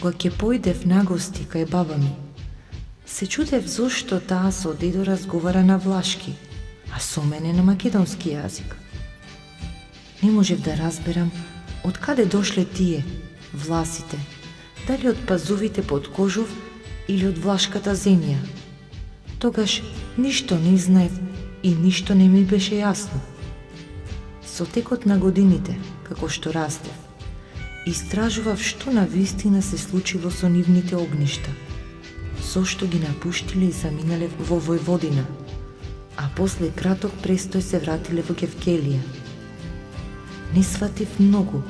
Кога ќе поидев на гости кај баба ми, се чудев зошто таа со дедо разговара на влашки, а со мене на македонски јазик. Не можев да разберам од каде дошле тие, власите, дали од пазувите под кожув или од влашката земја. Тогаш ништо не знаев и ништо не ми беше јасно. Со текот на годините, како што растев, истражував што на вистина се случило со нивните огништа, зошто ги напуштиле и заминале во Војводина, а после краток престој се вратиле во Кевкелија. Не сватив многу,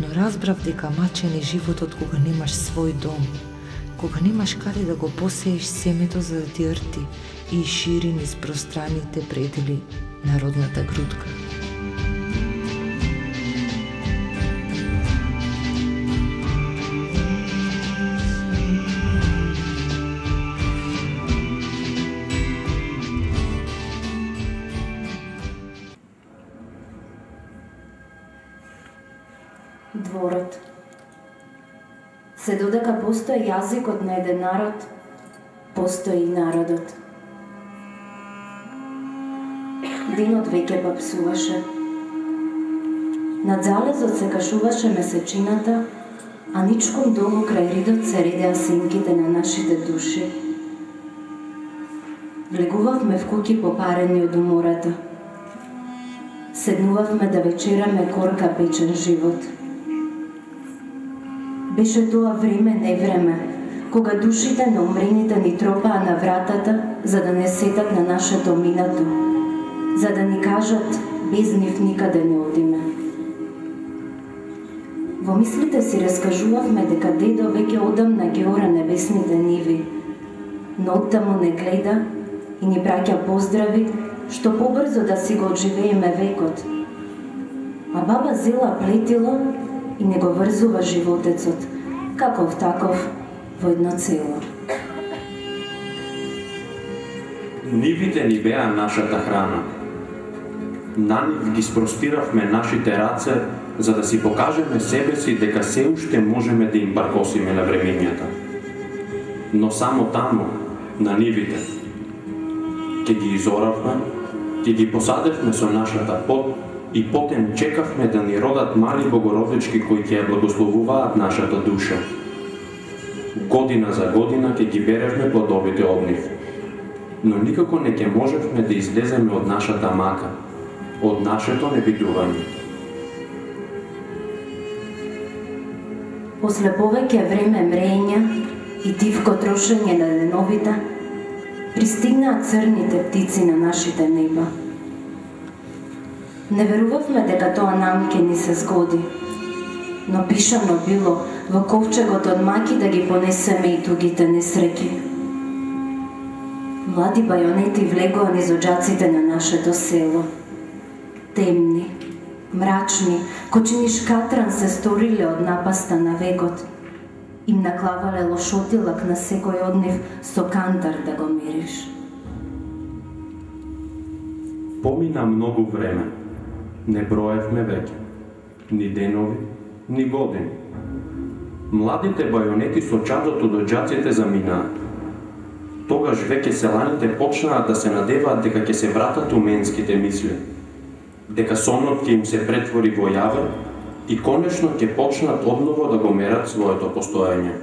но разбрав дека мачен е животот кога немаш свој дом, кога немаш каде да го посееш семето за да ти рти и шири низ пространите предели на родната грудка. Дворот. Се додека постои јазикот на еден народ, постои и народот. Денот веќе папсуваше. Над залезот се кашуваше месечината, а ничком долу крај ридот се редеа сенките на нашите души. Влегувавме в куќи попарени од умората. Седнувавме да вечераме корка печен живот. Беше тоа време не време, кога душите на умрените ни тропаа на вратата, за да не сетат на нашето минато, за да ни кажат без нив никаде не одиме. Во мислите си раскажувавме дека дедо веќе одамна ги ора небесните ниви, но оттаму не гледа и ни праќа поздрави, што побрзо да си го одживееме векот. А баба зела плетило и не го врзува животецот, каков таков, во едно цело. Нивите ни беа нашата храна. На нив ги спростиравме нашите раце, за да си покажеме себе си дека се уште можеме да им паркосиме на времењата. Но само таму, на нивите, ќе ги изоравме, ќе ги посадевме со нашата пот и потем чекавме да ни родат мали богородички кои ќе ја благословуваат нашата душа. Година за година ќе ги беревме плодовите од нив, но никако не ќе можевме да излеземе од нашата мака, од нашето небитување. После повеќе време мрења и тивко трошење на деновите, пристигнаа црните птици на нашите неба. Не верувавме дека тоа нам ќе ни се згоди, но пишано било во ковчегот од маки да ги понесеме и тугите несреќи. Млади бајонети влегоа низ оџаците на нашето село. Темни, мрачни, кочини шкатран се сториле од напаста на векот. Им наклавале лошотилак на секој од нив со кантар да го мириш. Помина многу време. Не броевме веќе. Ни денови, ни години. Младите бајонети со чадот од оџаците заминаа. Тогаш веќе селаните почнаа да се надеваат дека ќе се вратат уменските мисли, дека сонот ќе им се претвори во јавен и конечно ќе почнат одново да го мерат своето постоење.